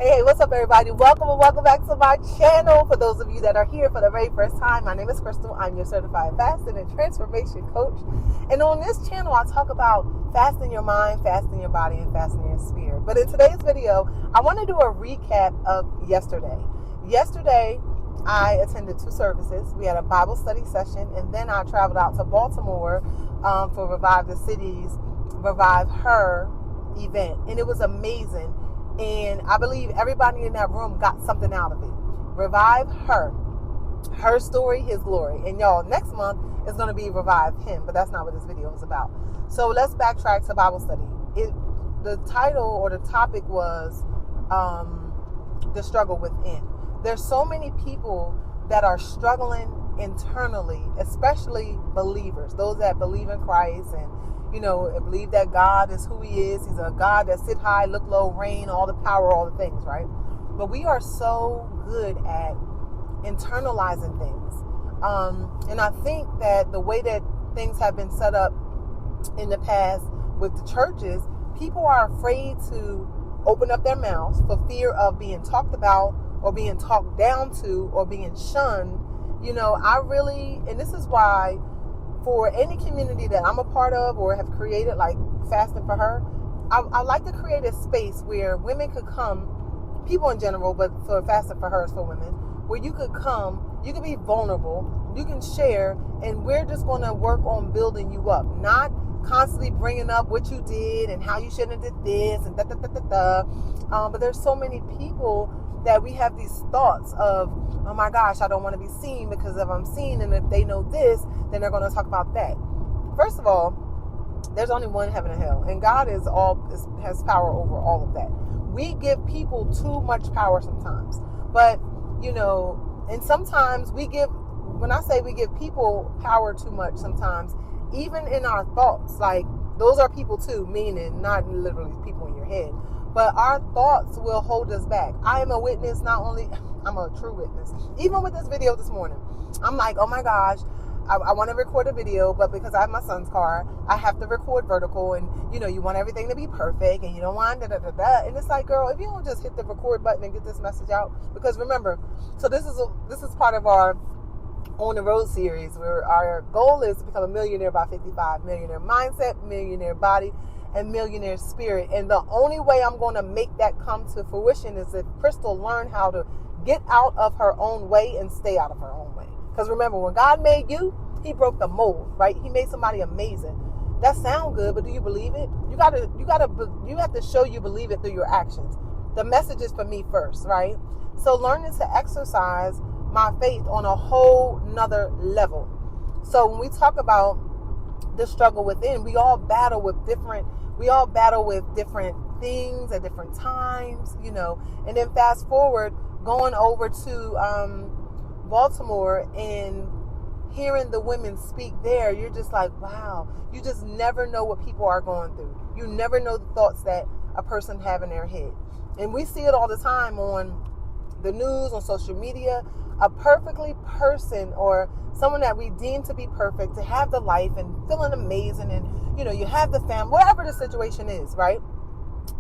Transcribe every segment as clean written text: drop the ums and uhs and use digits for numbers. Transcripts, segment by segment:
Hey, what's up, everybody? Welcome and welcome back to my channel. For those of you that are here for the very first time, my name is Crystal. I'm your certified fasting and transformation coach. And on this channel, I talk about fasting your mind, fasting your body, and fasting your spirit. But in today's video, I want to do a recap of yesterday. Yesterday, I attended 2 services. We had a Bible study session, and then I traveled out to Baltimore for Revive the City's Revive Her event. And it was amazing. And I believe everybody in that room got something out of it. Revive Her. Her story, His glory. And y'all, next month is going to be Revive Him. But that's not what this video is about. So let's backtrack to Bible study. The title or the topic was the struggle within. There's so many people that are struggling internally, especially believers. Those that believe in Christ and believe that God is who He is. He's a God that sit high, look low, reign, all the power, all the things, right? But we are so good at internalizing things. And I think that the way that things have been set up in the past with the churches, people are afraid to open up their mouths for fear of being talked about or being talked down to or being shunned. And this is why for any community that I'm a part of or have created, like Fasting for Her, I like to create a space where women could come, people in general, but for Fasting for Her is for women, where you could come, you could be vulnerable, you can share, and we're just going to work on building you up, not constantly bringing up what you did and how you shouldn't have did this and but there's so many people that we have these thoughts of, oh my gosh, I don't want to be seen, because if I'm seen and if they know this, then they're going to talk about that. First of all, there's only one heaven and hell, and God has power over all of that. We give people too much power sometimes, but and sometimes when I say we give people power too much, sometimes even in our thoughts, like those are people too, meaning not literally people in your head, but our thoughts will hold us back. I am a witness, I'm a true witness. Even with this video this morning, I'm like, oh my gosh, I want to record a video, but because I have my son's car, I have to record vertical, and you want everything to be perfect, and you don't want and it's like, girl, if you don't just hit the record button and get this message out, because remember, so this is part of our On the Road series, where our goal is to become a millionaire by 55, millionaire mindset, millionaire body, and millionaire spirit. And the only way I'm going to make that come to fruition is if Crystal learn how to get out of her own way and stay out of her own way. Because remember, when God made you, He broke the mold, right? He made somebody amazing. That sounds good, but do you believe it? You have to show you believe it through your actions. The message is for me first, right? So learning to exercise my faith on a whole nother level. So when we talk about the struggle within, we all battle with different things at different times, and then fast forward, going over to Baltimore and hearing the women speak there, you're just like, wow, you just never know what people are going through. You never know the thoughts that a person have in their head. And we see it all the time on the news, on social media, a perfectly person or someone that we deem to be perfect, to have the life and feeling amazing, and you have the family, whatever the situation is, right?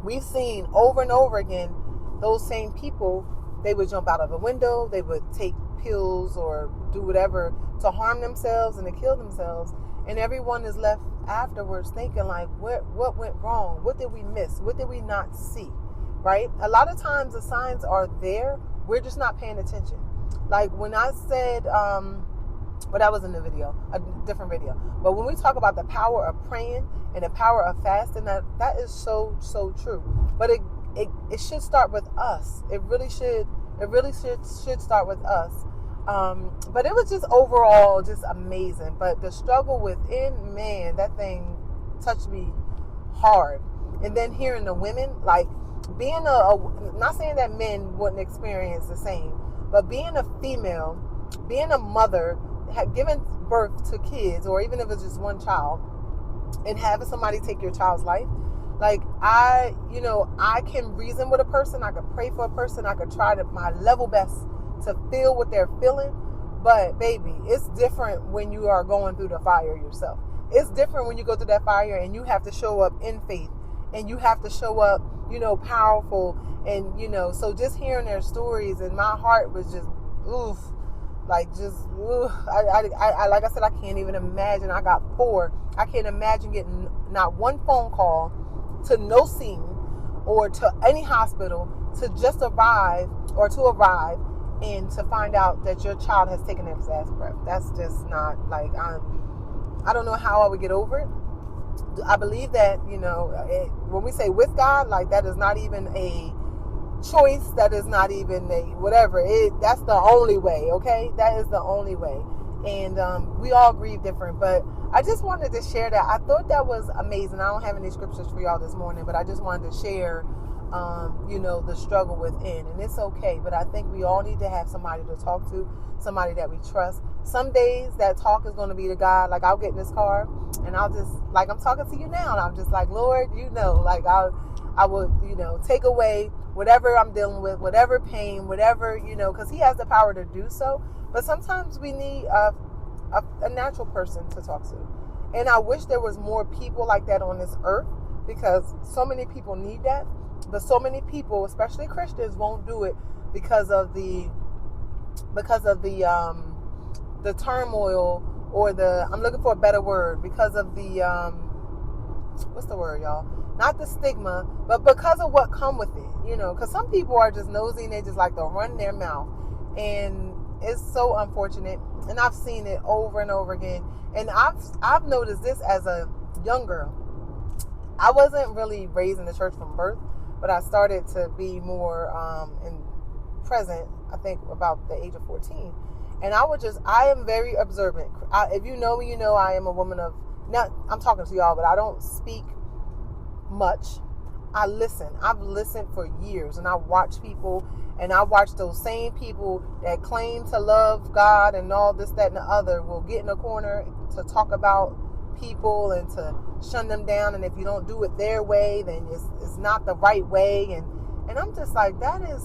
We've seen over and over again those same people, they would jump out of a window, they would take pills or do whatever to harm themselves and to kill themselves, and everyone is left afterwards thinking like, what went wrong? What did we miss? What did we not see? Right? A lot of times the signs are there, we're just not paying attention. Like when I said, that was in the video, a different video. But when we talk about the power of praying and the power of fasting, that is so true. But it should start with us. It really should start with us. But it was just overall just amazing. But the struggle within, man, that thing touched me hard. And then hearing the women, like being not saying that men wouldn't experience the same, but being a female, being a mother, had given birth to kids, or even if it's just one child, and having somebody take your child's life, like I can reason with a person, I could pray for a person, I could try my level best to feel what they're feeling, but baby, it's different when you are going through the fire yourself. It's different when you go through that fire and you have to show up in faith, and you have to show up, powerful. And, so just hearing their stories, and my heart was just, oof, like just, oof. I like I said, I can't even imagine. I got 4. I can't imagine getting not one phone call to no scene or to any hospital to arrive and to find out that your child has taken his last breath. That's just not, like, I don't know how I would get over it. I believe that, when we say with God, like, that is not even a choice. That is not even a whatever. That's the only way, okay? That is the only way. And we all grieve different, but I just wanted to share that. I thought that was amazing. I don't have any scriptures for y'all this morning, but I just wanted to share, the struggle within. And it's okay, but I think we all need to have somebody to talk to, somebody that we trust. Some days that talk is going to be to God. Like, I'll get in this car and I'll just, like, I'm talking to you now, and I'm just like, Lord, like, I would, take away whatever I'm dealing with, whatever pain, whatever, because He has the power to do so. But sometimes we need a natural person to talk to. And I wish there was more people like that on this earth, because so many people need that. But so many people, especially Christians, won't do it because of the turmoil, or I'm looking for a better word, because of the what's the word, y'all? Not the stigma, but because of what come with it, because some people are just nosy and they just like to run their mouth, and it's so unfortunate. And I've seen it over and over again. And I've noticed this as a young girl. I wasn't really raised in the church from birth, but I started to be more present, I think, about the age of 14. And I am very observant. If you know me, you know I am a woman of, I'm talking to y'all, but I don't speak much. I listen. I've listened for years, and I watch people, and I watch those same people that claim to love God and all this, that, and the other will get in a corner to talk about people and to shun them down. And if you don't do it their way, then it's not the right way. And I'm just like, that is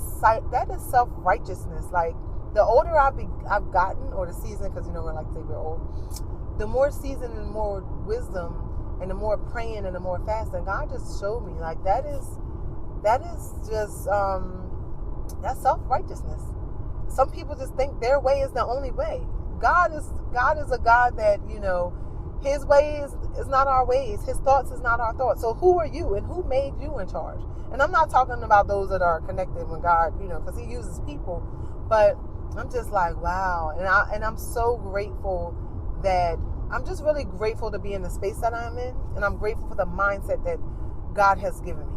self-righteousness. Like, the older I've gotten, or the season, because we're like, say we're old, the more season and more wisdom, and the more praying and the more fasting, God just showed me, like, that is just that's self-righteousness. Some people just think their way is the only way. God is a God that, His ways is not our ways. His thoughts is not our thoughts. So who are you, and who made you in charge? And I'm not talking about those that are connected with God, because He uses people. But I'm just like, wow. And I'm so grateful that I'm just really grateful to be in the space that I'm in. And I'm grateful for the mindset that God has given me.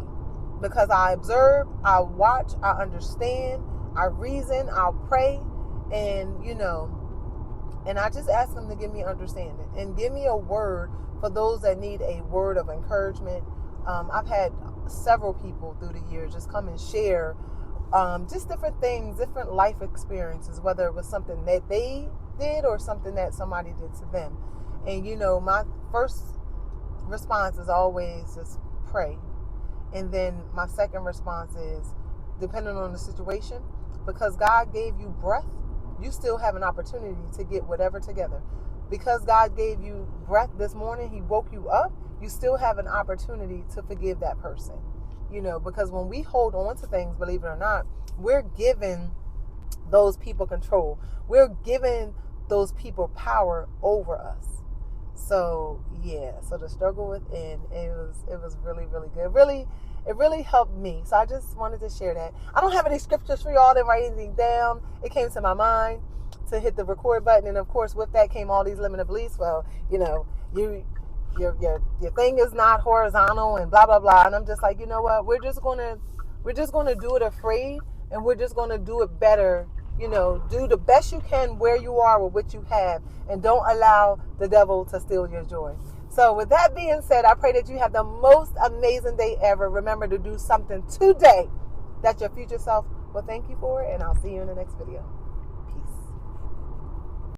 Because I observe, I watch, I understand, I reason, I'll pray, and, and I just ask Him to give me understanding and give me a word for those that need a word of encouragement. I've had several people through the years just come and share just different things, different life experiences, whether it was something that they did or something that somebody did to them. And, my first response is always just pray. And then my second response is, depending on the situation, because God gave you breath, you still have an opportunity to get whatever together. Because God gave you breath this morning, He woke you up, you still have an opportunity to forgive that person. Because when we hold on to things, believe it or not, we're giving those people control. We're giving those people power over us. So, yeah. So the struggle within, it was really, really good. It really helped me. So I just wanted to share that. I don't have any scriptures for y'all. I didn't write anything down. It came to my mind to hit the record button. And of course, with that came all these limited beliefs. Well, your thing is not horizontal and blah, blah, blah. And I'm just like, you know what? We're just going to do it afraid, and we're just going to do it better. Do the best you can where you are with what you have, and don't allow the devil to steal your joy. So with that being said, I pray that you have the most amazing day ever. Remember to do something today that your future self will thank you for, and I'll see you in the next video.